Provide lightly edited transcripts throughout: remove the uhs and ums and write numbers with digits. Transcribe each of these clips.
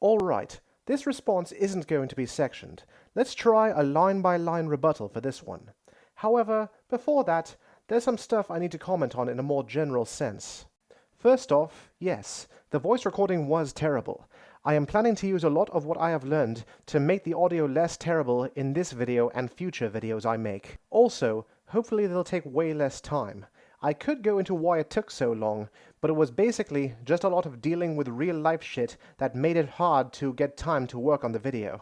Alright, this response isn't going to be sectioned. Let's try a line-by-line rebuttal for this one. However, before that, there's some stuff I need to comment on in a more general sense. First off, yes, the voice recording was terrible. I am planning to use a lot of what I have learned to make the audio less terrible in this video and future videos I make. Also, hopefully they'll take way less time. I could go into why it took so long, but it was basically just a lot of dealing with real life shit that made it hard to get time to work on the video.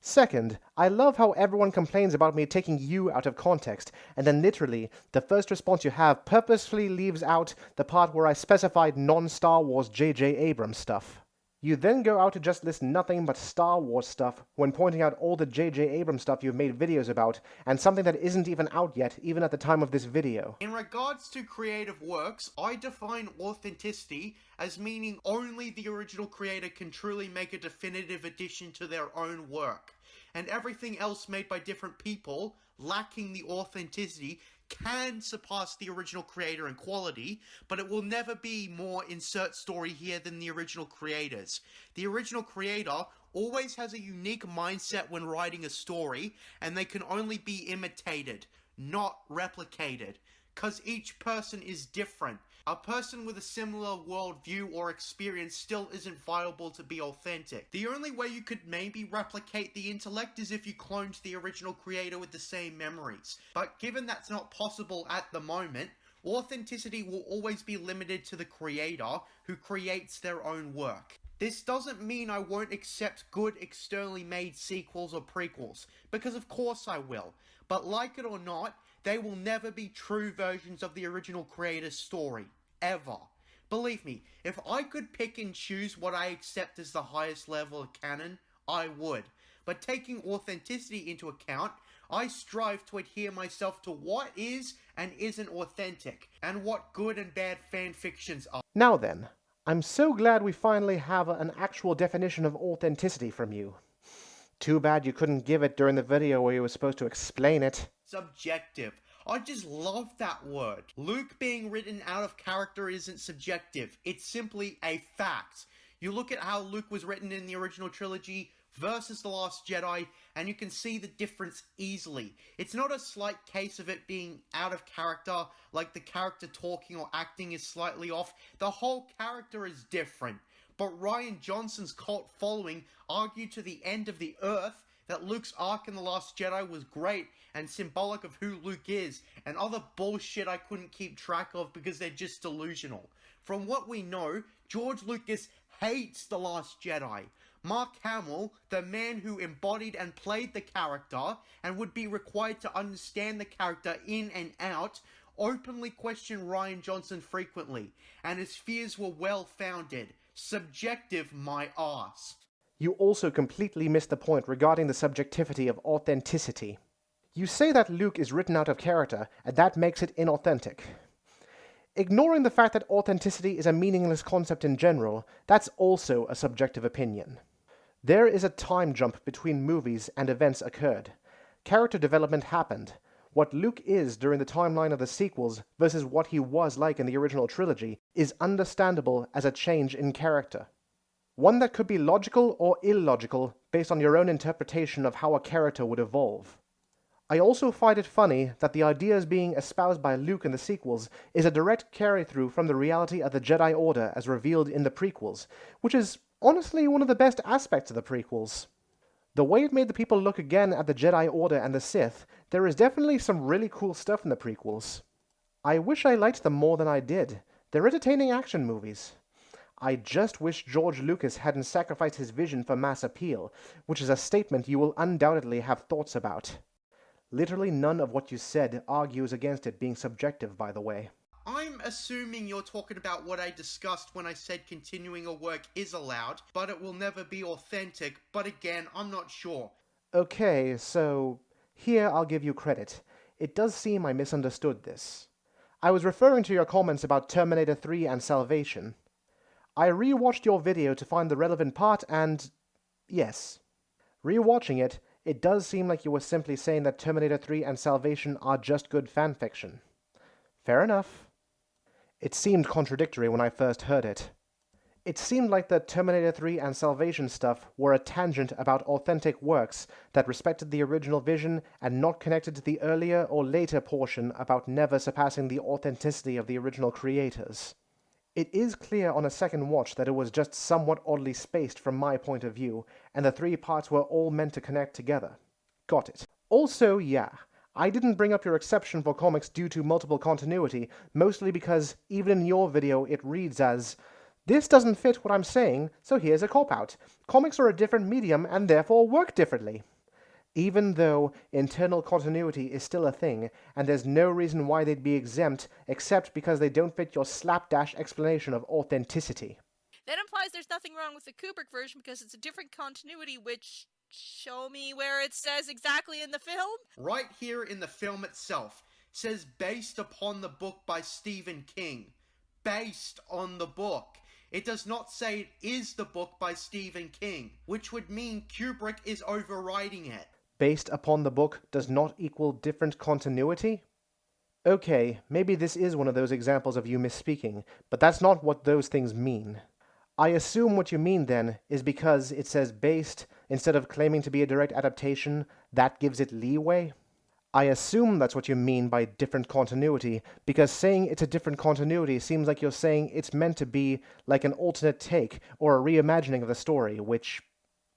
Second, I love how everyone complains about me taking you out of context, and then literally, the first response you have purposefully leaves out the part where I specified non-Star Wars J.J. Abrams stuff. You then go out to just list nothing but Star Wars stuff when pointing out all the J.J. Abrams stuff you've made videos about, and something that isn't even out yet, even at the time of this video. In regards to creative works, I define authenticity as meaning only the original creator can truly make a definitive addition to their own work, and everything else made by different people, lacking the authenticity, can surpass the original creator in quality, but it will never be more insert story here than the original creators. The original creator always has a unique mindset when writing a story, and they can only be imitated, not replicated, because each person is different. A person with a similar worldview or experience still isn't viable to be authentic. The only way you could maybe replicate the intellect is if you cloned the original creator with the same memories. But given that's not possible at the moment, authenticity will always be limited to the creator who creates their own work. This doesn't mean I won't accept good externally made sequels or prequels, because of course I will. But like it or not, they will never be true versions of the original creator's story. Ever. Believe me, if I could pick and choose what I accept as the highest level of canon, I would. But taking authenticity into account, I strive to adhere myself to what is and isn't authentic, and what good and bad fan fictions are. Now then, I'm so glad we finally have an actual definition of authenticity from you. Too bad you couldn't give it during the video where you were supposed to explain it. Subjective. I just love that word. Luke being written out of character isn't subjective. It's simply a fact. You look at how Luke was written in the original trilogy versus The Last Jedi, and you can see the difference easily. It's not a slight case of it being out of character, like the character talking or acting is slightly off. The whole character is different. But Rian Johnson's cult following argued to the end of the earth that Luke's arc in The Last Jedi was great and symbolic of who Luke is, and other bullshit I couldn't keep track of because they're just delusional. From what we know, George Lucas hates The Last Jedi. Mark Hamill, the man who embodied and played the character and would be required to understand the character in and out, openly questioned Rian Johnson frequently, and his fears were well founded. Subjective, my ass. You also completely missed the point regarding the subjectivity of authenticity. You say that Luke is written out of character, and that makes it inauthentic. Ignoring the fact that authenticity is a meaningless concept in general, that's also a subjective opinion. There is a time jump between movies and events occurred. Character development happened. What Luke is during the timeline of the sequels versus what he was like in the original trilogy is understandable as a change in character. One that could be logical or illogical based on your own interpretation of how a character would evolve. I also find it funny that the ideas being espoused by Luke in the sequels is a direct carry-through from the reality of the Jedi Order as revealed in the prequels, which is honestly one of the best aspects of the prequels. The way it made the people look again at the Jedi Order and the Sith, there is definitely some really cool stuff in the prequels. I wish I liked them more than I did. They're entertaining action movies. I just wish George Lucas hadn't sacrificed his vision for mass appeal, which is a statement you will undoubtedly have thoughts about. Literally none of what you said argues against it being subjective, by the way. I'm assuming you're talking about what I discussed when I said continuing a work is allowed, but it will never be authentic, but again, I'm not sure. Okay, so here I'll give you credit. It does seem I misunderstood this. I was referring to your comments about Terminator 3 and Salvation. I rewatched your video to find the relevant part and... yes. Rewatching it, it does seem like you were simply saying that Terminator 3 and Salvation are just good fanfiction. Fair enough. It seemed contradictory when I first heard it. It seemed like the Terminator 3 and Salvation stuff were a tangent about authentic works that respected the original vision and not connected to the earlier or later portion about never surpassing the authenticity of the original creators. It is clear on a second watch that it was just somewhat oddly spaced from my point of view, and the three parts were all meant to connect together. Got it. Also, yeah, I didn't bring up your exception for comics due to multiple continuity, mostly because even in your video it reads as, "This doesn't fit what I'm saying, so here's a cop-out. Comics are a different medium and therefore work differently." Even though internal continuity is still a thing, and there's no reason why they'd be exempt except because they don't fit your slapdash explanation of authenticity. That implies there's nothing wrong with the Kubrick version because it's a different continuity, which... show me where it says exactly in the film? Right here in the film itself, says based upon the book by Stephen King. Based on the book. It does not say it is the book by Stephen King, which would mean Kubrick is overriding it. Based upon the book does not equal different continuity? Okay, maybe this is one of those examples of you misspeaking, but that's not what those things mean. I assume what you mean then is because it says based instead of claiming to be a direct adaptation, that gives it leeway? I assume that's what you mean by different continuity, because saying it's a different continuity seems like you're saying it's meant to be like an alternate take or a reimagining of the story, which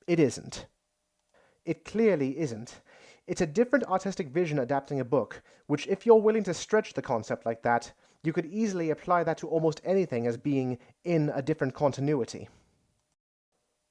it isn't. It clearly isn't. It's a different artistic vision adapting a book, which if you're willing to stretch the concept like that, you could easily apply that to almost anything as being in a different continuity.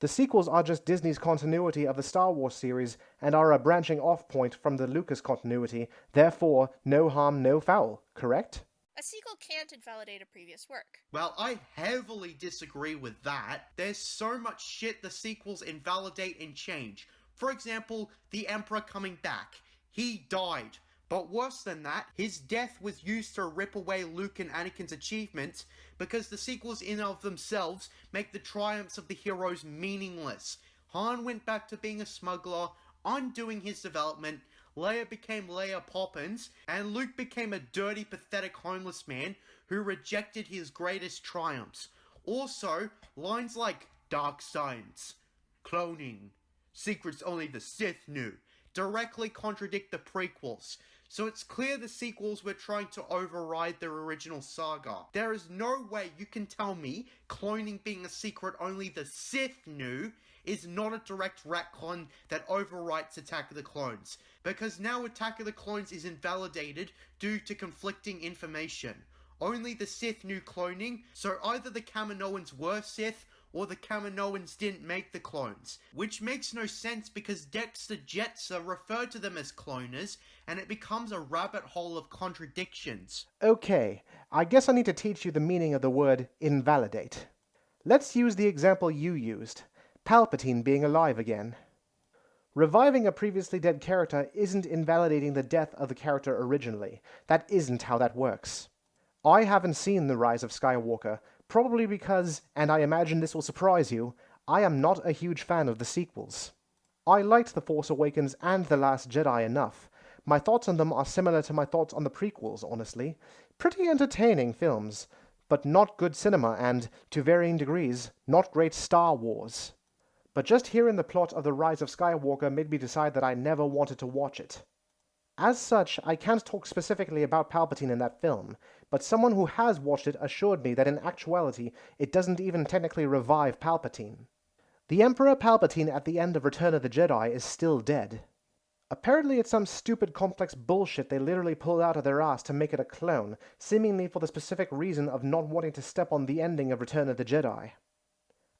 The sequels are just Disney's continuity of the Star Wars series and are a branching off point from the Lucas continuity, therefore no harm, no foul, correct? A sequel can't invalidate a previous work. Well, I heavily disagree with that. There's so much shit the sequels invalidate and change. For example, the Emperor coming back. He died. But worse than that, his death was used to rip away Luke and Anakin's achievements because the sequels in and of themselves make the triumphs of the heroes meaningless. Han went back to being a smuggler, undoing his development, Leia became Leia Poppins, and Luke became a dirty, pathetic homeless man who rejected his greatest triumphs. Also, lines like dark science, cloning, secrets only the Sith knew, directly contradict the prequels. So it's clear the sequels were trying to override their original saga. There is no way you can tell me cloning being a secret only the Sith knew is not a direct retcon that overwrites Attack of the Clones. Because now Attack of the Clones is invalidated due to conflicting information. Only the Sith knew cloning, so either the Kaminoans were Sith or the Kaminoans didn't make the clones. Which makes no sense because Dexter Jetsa referred to them as cloners, and it becomes a rabbit hole of contradictions. Okay, I guess I need to teach you the meaning of the word invalidate. Let's use the example you used, Palpatine being alive again. Reviving a previously dead character isn't invalidating the death of the character originally. That isn't how that works. I haven't seen The Rise of Skywalker, probably because, and I imagine this will surprise you, I am not a huge fan of the sequels. I liked The Force Awakens and The Last Jedi enough. My thoughts on them are similar to my thoughts on the prequels, honestly. Pretty entertaining films, but not good cinema and, to varying degrees, not great Star Wars. But just hearing the plot of The Rise of Skywalker made me decide that I never wanted to watch it. As such, I can't talk specifically about Palpatine in that film, but someone who has watched it assured me that in actuality, it doesn't even technically revive Palpatine. The Emperor Palpatine at the end of Return of the Jedi is still dead. Apparently it's some stupid complex bullshit they literally pulled out of their ass to make it a clone, seemingly for the specific reason of not wanting to step on the ending of Return of the Jedi.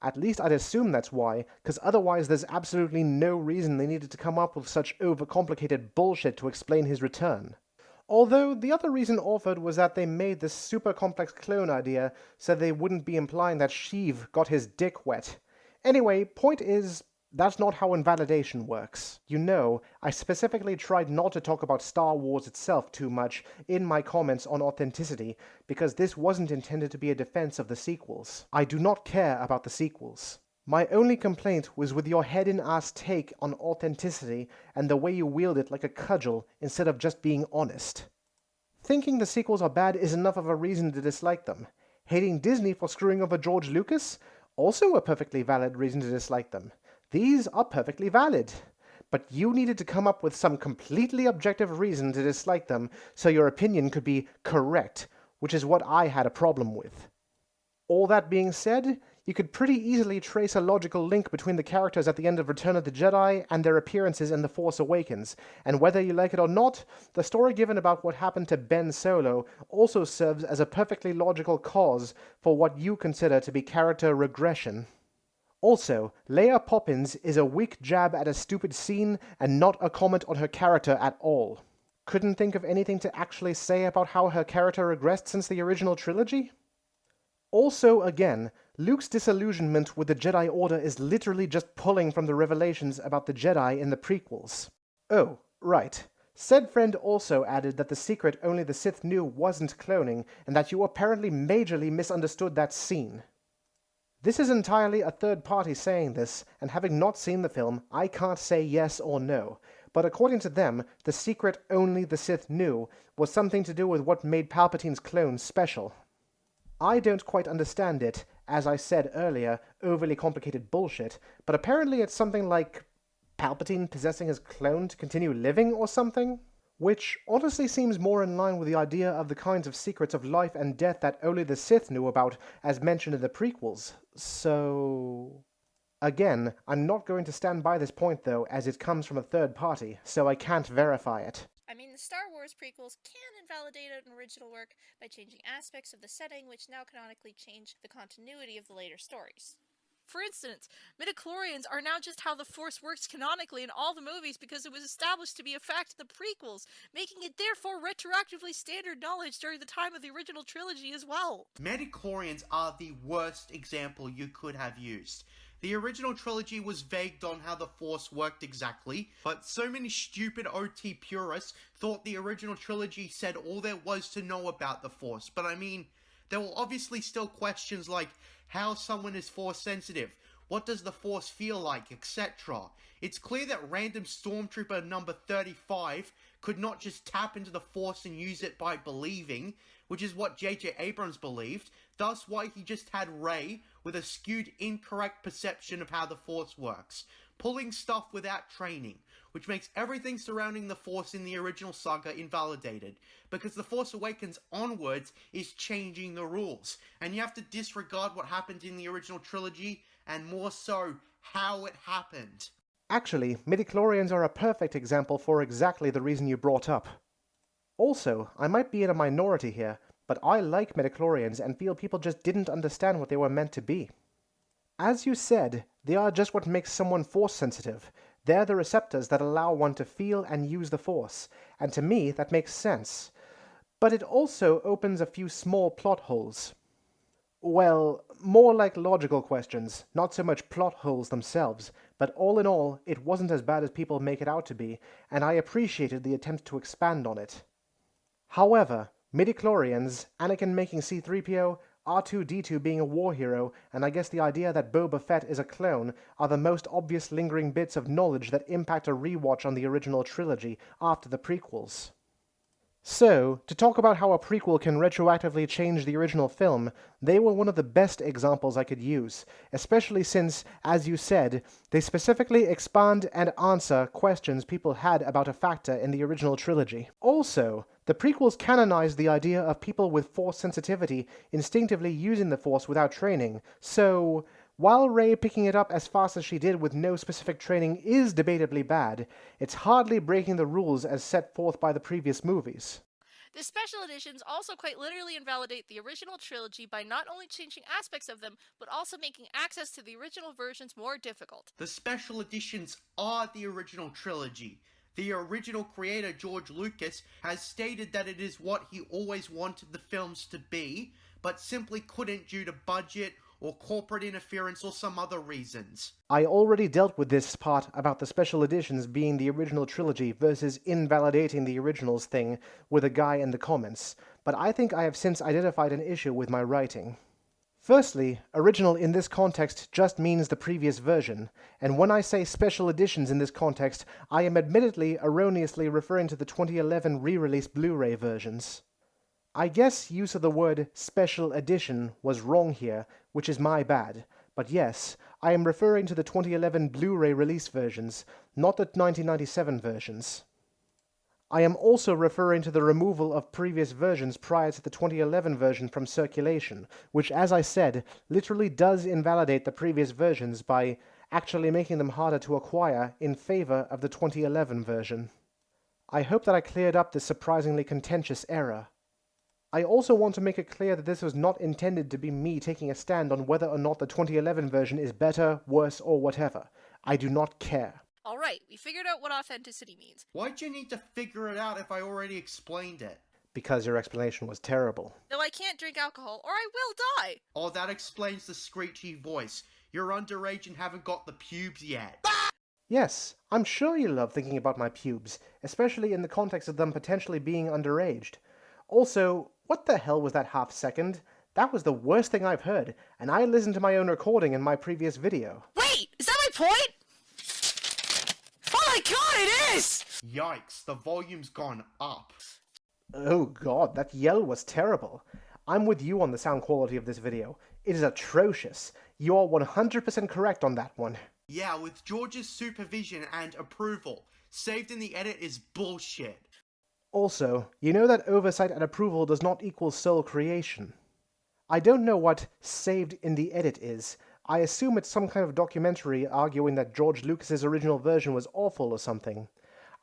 At least I'd assume that's why, because otherwise there's absolutely no reason they needed to come up with such overcomplicated bullshit to explain his return. Although, the other reason offered was that they made this super complex clone idea so they wouldn't be implying that Sheev got his dick wet. Anyway, point is, that's not how invalidation works. You know, I specifically tried not to talk about Star Wars itself too much in my comments on authenticity, because this wasn't intended to be a defense of the sequels. I do not care about the sequels. My only complaint was with your head-in-ass take on authenticity and the way you wield it like a cudgel instead of just being honest. Thinking the sequels are bad is enough of a reason to dislike them. Hating Disney for screwing over George Lucas? Also a perfectly valid reason to dislike them. These are perfectly valid. But you needed to come up with some completely objective reason to dislike them so your opinion could be correct, which is what I had a problem with. All that being said, you could pretty easily trace a logical link between the characters at the end of Return of the Jedi and their appearances in The Force Awakens, and whether you like it or not, the story given about what happened to Ben Solo also serves as a perfectly logical cause for what you consider to be character regression. Also, Leia Poppins is a weak jab at a stupid scene and not a comment on her character at all. Couldn't think of anything to actually say about how her character regressed since the original trilogy? Also, again, Luke's disillusionment with the Jedi Order is literally just pulling from the revelations about the Jedi in the prequels. Oh, right. Said friend also added that the secret only the Sith knew wasn't cloning, and that you apparently majorly misunderstood that scene. This is entirely a third party saying this, and having not seen the film, I can't say yes or no. But according to them, the secret only the Sith knew was something to do with what made Palpatine's clone special. I don't quite understand it, as I said earlier, overly complicated bullshit, but apparently it's something like Palpatine possessing his clone to continue living or something? Which honestly seems more in line with the idea of the kinds of secrets of life and death that only the Sith knew about, as mentioned in the prequels. So... Again, I'm not going to stand by this point though, as it comes from a third party, so I can't verify it. I mean, the Star Wars prequels can invalidate an original work by changing aspects of the setting which now canonically change the continuity of the later stories. For instance, midichlorians are now just how the Force works canonically in all the movies because it was established to be a fact in the prequels, making it therefore retroactively standard knowledge during the time of the original trilogy as well. Midichlorians are the worst example you could have used. The original trilogy was vague on how the Force worked exactly, but so many stupid OT purists thought the original trilogy said all there was to know about the Force. But I mean, there were obviously still questions like how someone is Force sensitive, what does the Force feel like, etc. It's clear that random Stormtrooper number 35 could not just tap into the Force and use it by believing, which is what J.J. Abrams believed, thus why he just had Rey with a skewed incorrect perception of how the Force works, pulling stuff without training, which makes everything surrounding the Force in the original saga invalidated, because The Force Awakens onwards is changing the rules, and you have to disregard what happened in the original trilogy, and more so, how it happened. Actually, midichlorians are a perfect example for exactly the reason you brought up. Also, I might be in a minority here, but I like midichlorians and feel people just didn't understand what they were meant to be. As you said, they are just what makes someone Force sensitive. They're the receptors that allow one to feel and use the Force, and to me that makes sense. But it also opens a few small plot holes. Well, more like logical questions, not so much plot holes themselves, but all in all, it wasn't as bad as people make it out to be, and I appreciated the attempt to expand on it. However, midichlorians, Anakin making C-3PO, R2-D2 being a war hero, and I guess the idea that Boba Fett is a clone are the most obvious lingering bits of knowledge that impact a rewatch on the original trilogy after the prequels. So, to talk about how a prequel can retroactively change the original film, they were one of the best examples I could use, especially since, as you said, they specifically expand and answer questions people had about a factor in the original trilogy. Also, the prequels canonized the idea of people with Force sensitivity instinctively using the Force without training, so while Rey picking it up as fast as she did with no specific training is debatably bad, it's hardly breaking the rules as set forth by the previous movies. The special editions also quite literally invalidate the original trilogy by not only changing aspects of them, but also making access to the original versions more difficult. The special editions are the original trilogy. The original creator, George Lucas, has stated that it is what he always wanted the films to be, but simply couldn't due to budget or corporate interference or some other reasons. I already dealt with this part about the special editions being the original trilogy versus invalidating the originals thing with a guy in the comments, but I think I have since identified an issue with my writing. Firstly, original in this context just means the previous version, and when I say special editions in this context, I am admittedly erroneously referring to the 2011 re-release Blu-ray versions. I guess use of the word special edition was wrong here, which is my bad, But yes, I am referring to the 2011 Blu-ray release versions, not the 1997 versions. I am also referring to the removal of previous versions prior to the 2011 version from circulation, which, as I said, literally does invalidate the previous versions by actually making them harder to acquire in favor of the 2011 version. I hope that I cleared up this surprisingly contentious error. I also want to make it clear that this was not intended to be me taking a stand on whether or not the 2011 version is better, worse, or whatever. I do not care. Alright, we figured out what authenticity means. Why'd you need to figure it out if I already explained it? Because your explanation was terrible. Though I can't drink alcohol or I will die! Oh, that explains the screechy voice. You're underage and haven't got the pubes yet. Yes, I'm sure you love thinking about my pubes, especially in the context of them potentially being underaged. Also, what the hell was that half second? That was the worst thing I've heard, and I listened to my own recording in my previous video. Wait! Is that my point? Oh my god, it is! Yikes, the volume's gone up. Oh god, that yell was terrible. I'm with you on the sound quality of this video. It is atrocious. You are 100% correct on that one. Yeah, with George's supervision and approval. Saved in the edit is bullshit. Also, you know that oversight and approval does not equal sole creation. I don't know what saved in the edit is. I assume it's some kind of documentary arguing that George Lucas's original version was awful or something.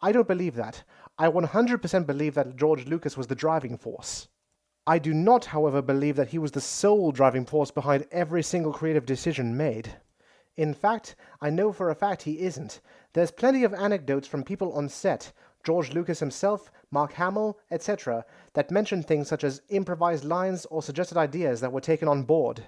I don't believe that. I 100% believe that George Lucas was the driving force. I do not, however, believe that he was the sole driving force behind every single creative decision made. In fact, I know for a fact he isn't. There's plenty of anecdotes from people on set, George Lucas himself, Mark Hamill, etc., that mention things such as improvised lines or suggested ideas that were taken on board.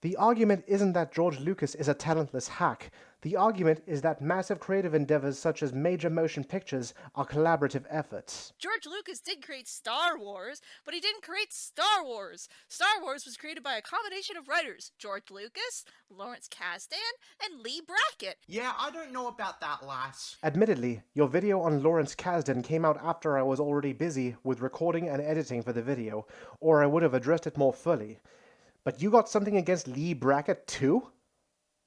The argument isn't that George Lucas is a talentless hack. The argument is that massive creative endeavors such as major motion pictures are collaborative efforts. George Lucas did create Star Wars, but he didn't create Star Wars. Star Wars was created by a combination of writers, George Lucas, Lawrence Kasdan, and Lee Brackett. Yeah, I don't know about that, lass. Admittedly, your video on Lawrence Kasdan came out after I was already busy with recording and editing for the video, or I would have addressed it more fully. But you got something against Lee Brackett too?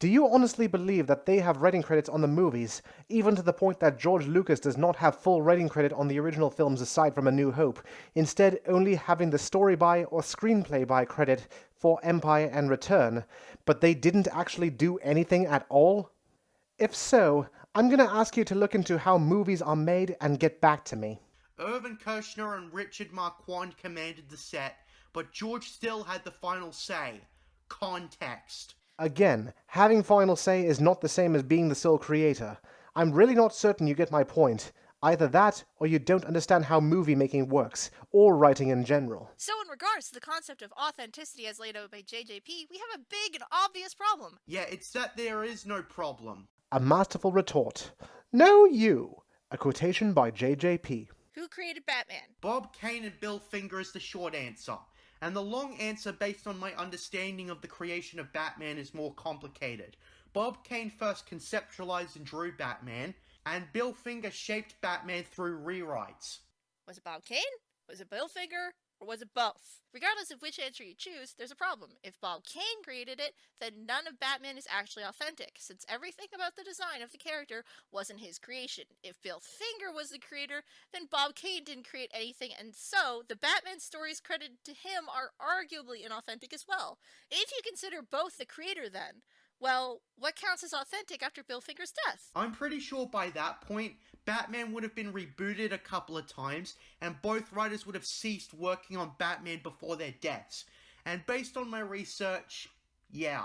Do you honestly believe that they have writing credits on the movies, even to the point that George Lucas does not have full writing credit on the original films aside from A New Hope, instead only having the story by or screenplay by credit for Empire and Return, but they didn't actually do anything at all? If so, I'm gonna ask you to look into how movies are made and get back to me. Irvin Kershner and Richard Marquand commanded the set, but George still had the final say. Context. Again, having final say is not the same as being the sole creator. I'm really not certain you get my point. Either that, or you don't understand how movie making works, or writing in general. So in regards to the concept of authenticity as laid out by JJP, we have a big and obvious problem. Yeah, it's that there is no problem. A masterful retort. No, you! A quotation by JJP. Who created Batman? Bob Kane and Bill Finger is the short answer. And the long answer, based on my understanding of the creation of Batman, is more complicated. Bob Kane first conceptualized and drew Batman, and Bill Finger shaped Batman through rewrites. Was it Bob Kane? Was it Bill Finger? Or was it both? Regardless of which answer you choose, there's a problem. If Bob Kane created it, then none of Batman is actually authentic, since everything about the design of the character wasn't his creation. If Bill Finger was the creator, then Bob Kane didn't create anything, and so the Batman stories credited to him are arguably inauthentic as well. If you consider both the creator then, well, what counts as authentic after Bill Finger's death? I'm pretty sure by that point, Batman would have been rebooted a couple of times, and both writers would have ceased working on Batman before their deaths. And based on my research, yeah.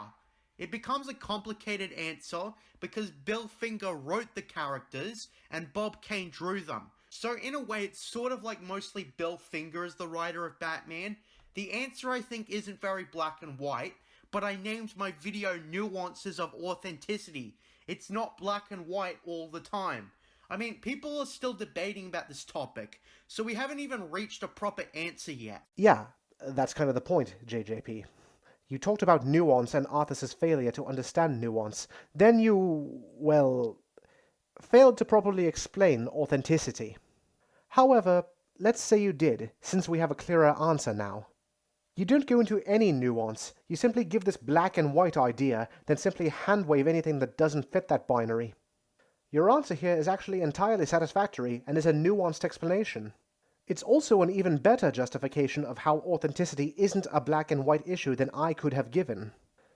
It becomes a complicated answer because Bill Finger wrote the characters and Bob Kane drew them. So in a way, it's sort of like mostly Bill Finger is the writer of Batman. The answer, I think, isn't very black and white, but I named my video Nuances of Authenticity. It's not black and white all the time. I mean, people are still debating about this topic, so we haven't even reached a proper answer yet. Yeah, that's kind of the point, JJP. You talked about nuance and Arthur's failure to understand nuance. Then you, well, failed to properly explain authenticity. However, let's say you did, since we have a clearer answer now. You don't go into any nuance, you simply give this black and white idea, then simply handwave anything that doesn't fit that binary. Your answer here is actually entirely satisfactory and is a nuanced explanation. It's also an even better justification of how authenticity isn't a black and white issue than I could have given.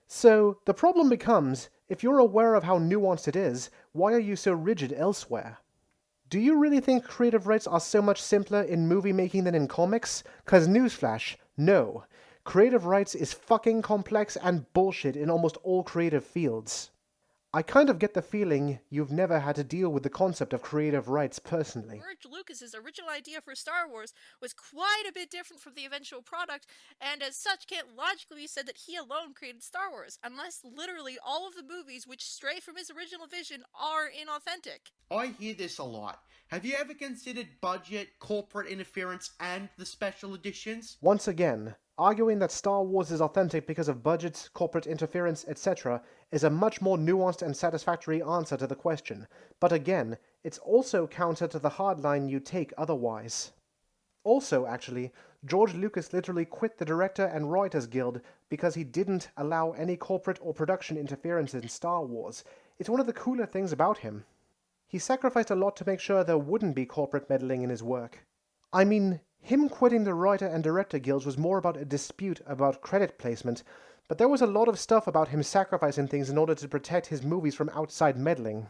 So, the problem becomes, if you're aware of how nuanced it is, why are you so rigid elsewhere? Do you really think creative rights are so much simpler in movie making than in comics? 'Cause newsflash, no. Creative rights is fucking complex and bullshit in almost all creative fields. I kind of get the feeling you've never had to deal with the concept of creative rights personally. George Lucas's original idea for Star Wars was quite a bit different from the eventual product, and as such can't logically be said that he alone created Star Wars, unless literally all of the movies which stray from his original vision are inauthentic. I hear this a lot. Have you ever considered budget, corporate interference, and the special editions? Once again, arguing that Star Wars is authentic because of budgets, corporate interference, etc. is a much more nuanced and satisfactory answer to the question, but again, it's also counter to the hard line you take otherwise. Also, actually, George Lucas literally quit the Director and Writers Guild because he didn't allow any corporate or production interference in Star Wars. It's one of the cooler things about him. He sacrificed a lot to make sure there wouldn't be corporate meddling in his work. I mean, him quitting the writer and director guilds was more about a dispute about credit placement, but there was a lot of stuff about him sacrificing things in order to protect his movies from outside meddling.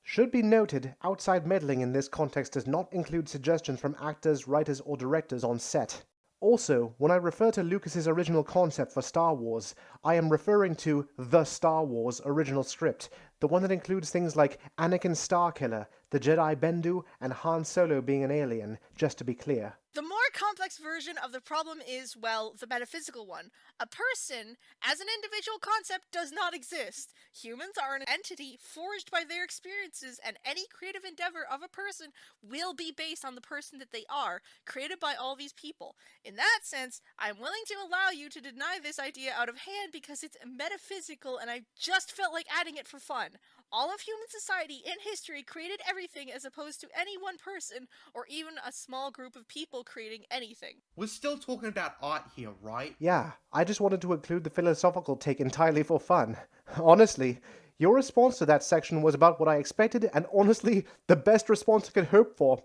Should be noted, outside meddling in this context does not include suggestions from actors, writers, or directors on set. Also, when I refer to Lucas's original concept for Star Wars, I am referring to the Star Wars original script, the one that includes things like Anakin Starkiller, the Jedi Bendu, and Han Solo being an alien, just to be clear. The more complex version of the problem is, well, the metaphysical one. A person, as an individual concept, does not exist. Humans are an entity forged by their experiences, and any creative endeavor of a person will be based on the person that they are, created by all these people. In that sense, I'm willing to allow you to deny this idea out of hand because it's metaphysical and I just felt like adding it for fun. All of human society in history created everything as opposed to any one person or even a small group of people creating anything. We're still talking about art here, right? Yeah, I just wanted to include the philosophical take entirely for fun. Honestly, your response to that section was about what I expected and honestly, the best response I could hope for.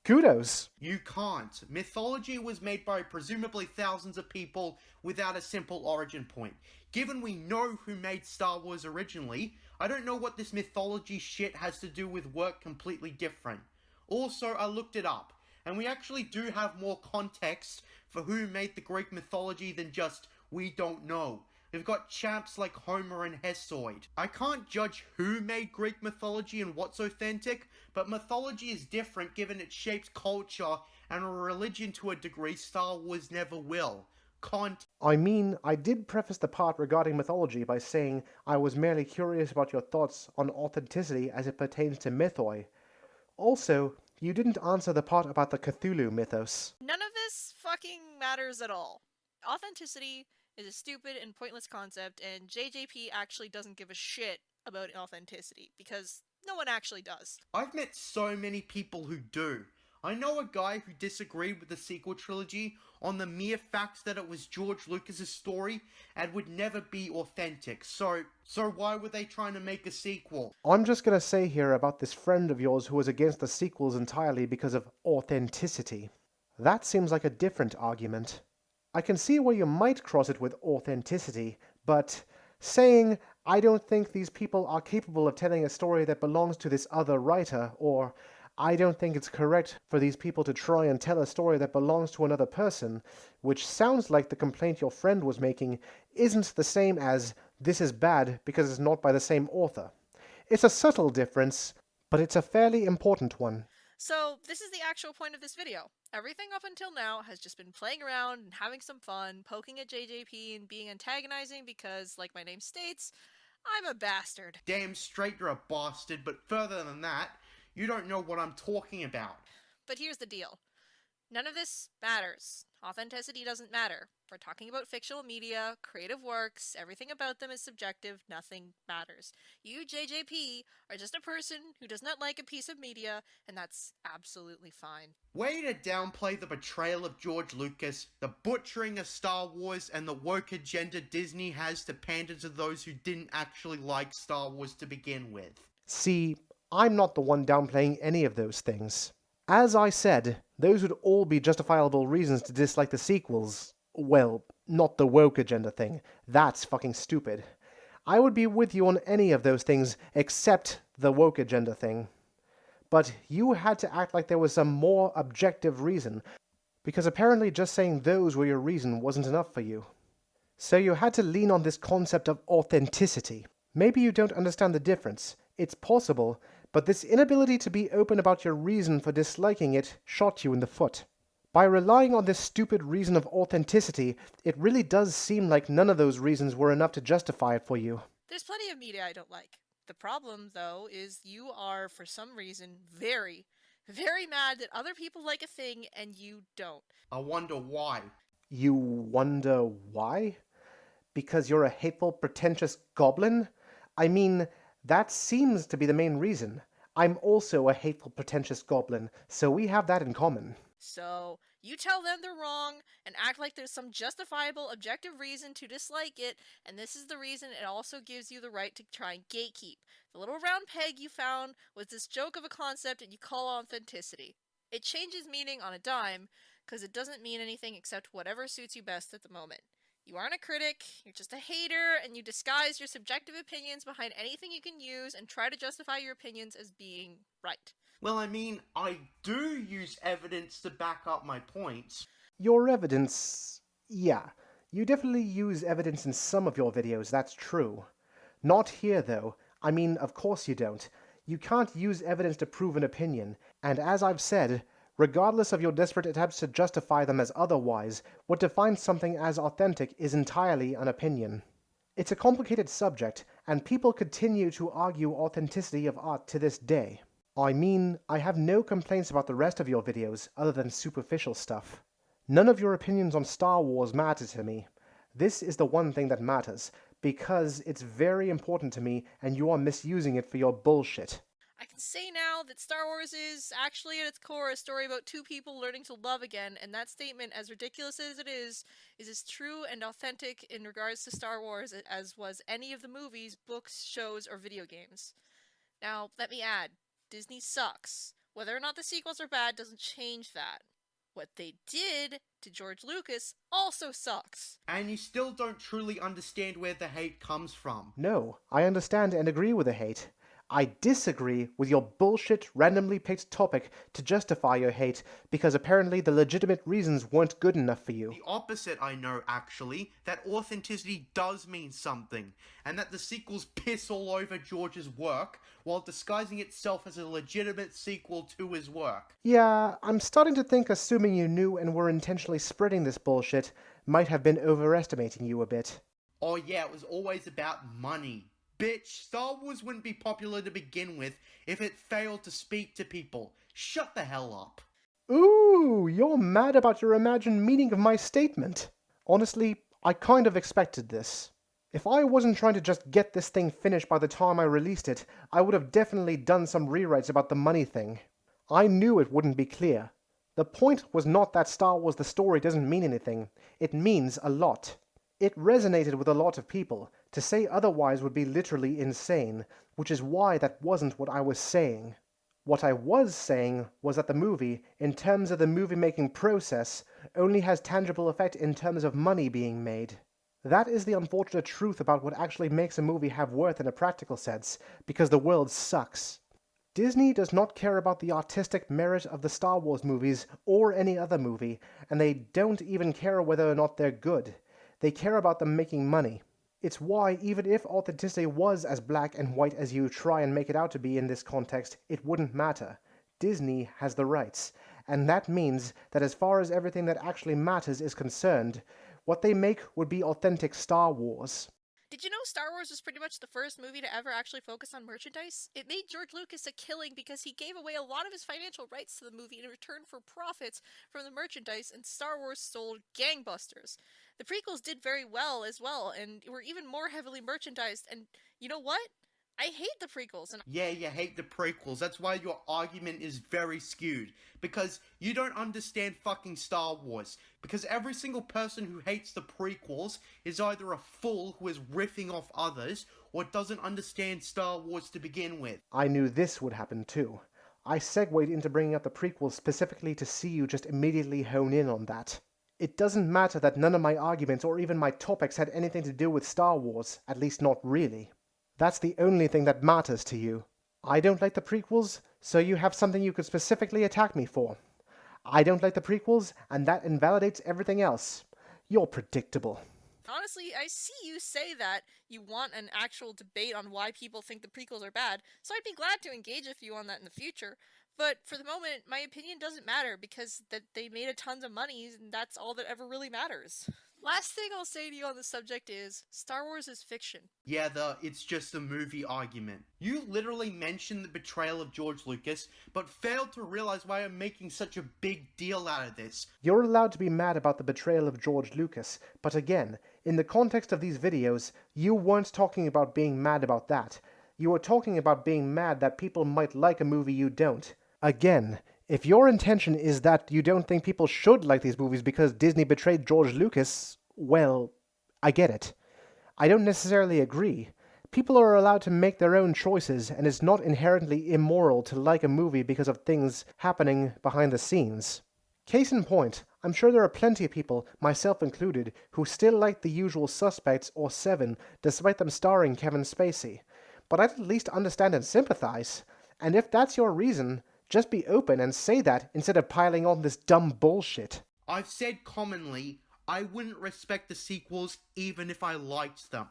Kudos. You can't. Mythology was made by presumably thousands of people without a simple origin point. Given we know who made Star Wars originally, I don't know what this mythology shit has to do with work completely different. Also, I looked it up, and we actually do have more context for who made the Greek mythology than just, we don't know. We've got champs like Homer and Hesiod. I can't judge who made Greek mythology and what's authentic, but mythology is different given it shapes culture and a religion to a degree Star Wars never will. I mean, I did preface the part regarding mythology by saying I was merely curious about your thoughts on authenticity as it pertains to mythoi. Also, you didn't answer the part about the Cthulhu mythos. None of this fucking matters at all. Authenticity is a stupid and pointless concept, and JJP actually doesn't give a shit about authenticity, because no one actually does. I've met so many people who do. I know a guy who disagreed with the sequel trilogy on the mere fact that it was George Lucas's story and would never be authentic. So why were they trying to make a sequel? I'm just gonna say here about this friend of yours who was against the sequels entirely because of authenticity. That seems like a different argument. I can see where you might cross it with authenticity, but saying, I don't think these people are capable of telling a story that belongs to this other writer, or I don't think it's correct for these people to try and tell a story that belongs to another person, which sounds like the complaint your friend was making, isn't the same as this is bad because it's not by the same author. It's a subtle difference, but it's a fairly important one. So, this is the actual point of this video. Everything up until now has just been playing around and having some fun, poking at JJP and being antagonizing because, like my name states, I'm a bastard. Damn straight you're a bastard, but further than that, you don't know what I'm talking about. But here's the deal. None of this matters. Authenticity doesn't matter. We're talking about fictional media, creative works, everything about them is subjective, nothing matters. You, JJP, are just a person who does not like a piece of media, and that's absolutely fine. Way to downplay the betrayal of George Lucas, the butchering of Star Wars, and the woke agenda Disney has to pander to those who didn't actually like Star Wars to begin with. See, I'm not the one downplaying any of those things. As I said, those would all be justifiable reasons to dislike the sequels. Well, not the woke agenda thing. That's fucking stupid. I would be with you on any of those things except the woke agenda thing. But you had to act like there was some more objective reason, because apparently just saying those were your reason wasn't enough for you. So you had to lean on this concept of authenticity. Maybe you don't understand the difference. It's possible, but this inability to be open about your reason for disliking it shot you in the foot. By relying on this stupid reason of authenticity, it really does seem like none of those reasons were enough to justify it for you. There's plenty of media I don't like. The problem, though, is you are, for some reason, very, very mad that other people like a thing and you don't. I wonder why. You wonder why? Because you're a hateful, pretentious goblin? I mean, that seems to be the main reason. I'm also a hateful, pretentious goblin, so we have that in common. So, you tell them they're wrong and act like there's some justifiable, objective reason to dislike it, and this is the reason it also gives you the right to try and gatekeep. The little round peg you found was this joke of a concept and you call authenticity. It changes meaning on a dime, because it doesn't mean anything except whatever suits you best at the moment. You aren't a critic, you're just a hater, and you disguise your subjective opinions behind anything you can use and try to justify your opinions as being right. Well, I mean, I do use evidence to back up my points. Your evidence... yeah, you definitely use evidence in some of your videos, that's true. Not here, though. I mean, of course you don't. You can't use evidence to prove an opinion, and as I've said, regardless of your desperate attempts to justify them as otherwise, what defines something as authentic is entirely an opinion. It's a complicated subject, and people continue to argue authenticity of art to this day. I mean, I have no complaints about the rest of your videos, other than superficial stuff. None of your opinions on Star Wars matter to me. This is the one thing that matters, because it's very important to me, and you are misusing it for your bullshit. I can say now that Star Wars is actually at its core a story about two people learning to love again, and that statement, as ridiculous as it is as true and authentic in regards to Star Wars as was any of the movies, books, shows, or video games. Now, let me add, Disney sucks. Whether or not the sequels are bad doesn't change that. What they did to George Lucas also sucks. And you still don't truly understand where the hate comes from. No, I understand and agree with the hate. I disagree with your bullshit, randomly picked topic to justify your hate, because apparently the legitimate reasons weren't good enough for you. The opposite, I know, actually, that authenticity does mean something, and that the sequels piss all over George's work, while disguising itself as a legitimate sequel to his work. Yeah, I'm starting to think assuming you knew and were intentionally spreading this bullshit might have been overestimating you a bit. Oh yeah, it was always about money. Bitch, Star Wars wouldn't be popular to begin with if it failed to speak to people. Shut the hell up. Ooh, you're mad about your imagined meaning of my statement. Honestly, I kind of expected this. If I wasn't trying to just get this thing finished by the time I released it, I would have definitely done some rewrites about the money thing. I knew it wouldn't be clear. The point was not that Star Wars the story doesn't mean anything. It means a lot. It resonated with a lot of people. To say otherwise would be literally insane, which is why that wasn't what I was saying. What I was saying was that the movie, in terms of the movie-making process, only has tangible effect in terms of money being made. That is the unfortunate truth about what actually makes a movie have worth in a practical sense, because the world sucks. Disney does not care about the artistic merit of the Star Wars movies or any other movie, and they don't even care whether or not they're good. They care about them making money. It's why, even if authenticity was as black and white as you try and make it out to be in this context, it wouldn't matter. Disney has the rights, and that means that as far as everything that actually matters is concerned, what they make would be authentic Star Wars. Did you know Star Wars was pretty much the first movie to ever actually focus on merchandise? It made George Lucas a killing because he gave away a lot of his financial rights to the movie in return for profits from the merchandise, and Star Wars sold gangbusters. The prequels did very well as well, and were even more heavily merchandised, and you know what? I hate the prequels, and Yeah, you hate the prequels. That's why your argument is very skewed. Because you don't understand fucking Star Wars. Because every single person who hates the prequels is either a fool who is riffing off others, or doesn't understand Star Wars to begin with. I knew this would happen too. I segued into bringing up the prequels specifically to see you just immediately hone in on that. It doesn't matter that none of my arguments or even my topics had anything to do with Star Wars, at least not really. That's the only thing that matters to you. I don't like the prequels, so you have something you could specifically attack me for. I don't like the prequels, and that invalidates everything else. You're predictable. honestly, I see you say that you want an actual debate on why people think the prequels are bad, so I'd be glad to engage with you on that in the future. But for the moment, my opinion doesn't matter because that they made a tons of money, and that's all that ever really matters. Last thing I'll say to you on the subject is Star Wars is fiction. Yeah, it's just a movie argument. You literally mentioned the betrayal of George Lucas, but failed to realize why I'm making such a big deal out of this. You're allowed to be mad about the betrayal of George Lucas, but again, in the context of these videos, you weren't talking about being mad about that. You were talking about being mad that people might like a movie you don't. Again, if your intention is that you don't think people should like these movies because Disney betrayed George Lucas, well, I get it. I don't necessarily agree. People are allowed to make their own choices, and it's not inherently immoral to like a movie because of things happening behind the scenes. Case in point, I'm sure there are plenty of people, myself included, who still like The Usual Suspects or Seven, despite them starring Kevin Spacey. But I'd at least understand and sympathize. And if that's your reason, just be open and say that instead of piling on this dumb bullshit. I've said commonly, I wouldn't respect the sequels even if I liked them.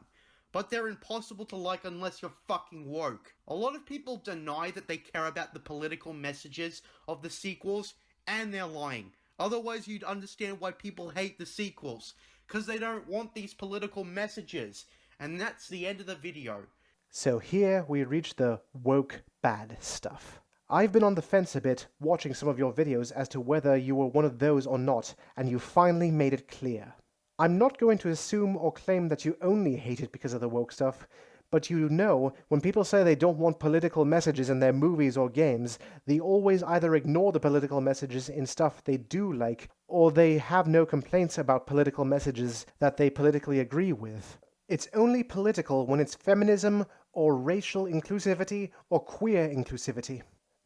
But they're impossible to like unless you're fucking woke. A lot of people deny that they care about the political messages of the sequels, and they're lying. Otherwise you'd understand why people hate the sequels. Because they don't want these political messages. And that's the end of the video. So here we reach the woke bad stuff. I've been on the fence a bit watching some of your videos as to whether you were one of those or not, and you finally made it clear. I'm not going to assume or claim that you only hate it because of the woke stuff, but you know, when people say they don't want political messages in their movies or games, they always either ignore the political messages in stuff they do like, or they have no complaints about political messages that they politically agree with. It's only political when it's feminism, or racial inclusivity, or queer inclusivity.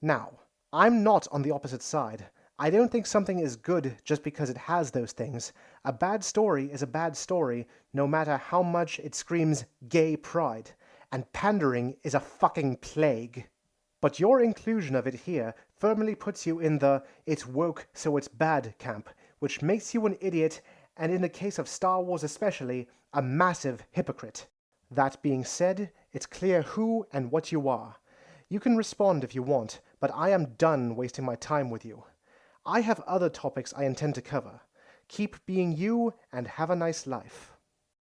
Now, I'm not on the opposite side. I don't think something is good just because it has those things. A bad story is a bad story, no matter how much it screams gay pride. And pandering is a fucking plague. But your inclusion of it here firmly puts you in the it's woke so it's bad camp, which makes you an idiot, and in the case of Star Wars especially, a massive hypocrite. That being said, it's clear who and what you are. You can respond if you want, but I am done wasting my time with you. I have other topics I intend to cover. Keep being you and have a nice life.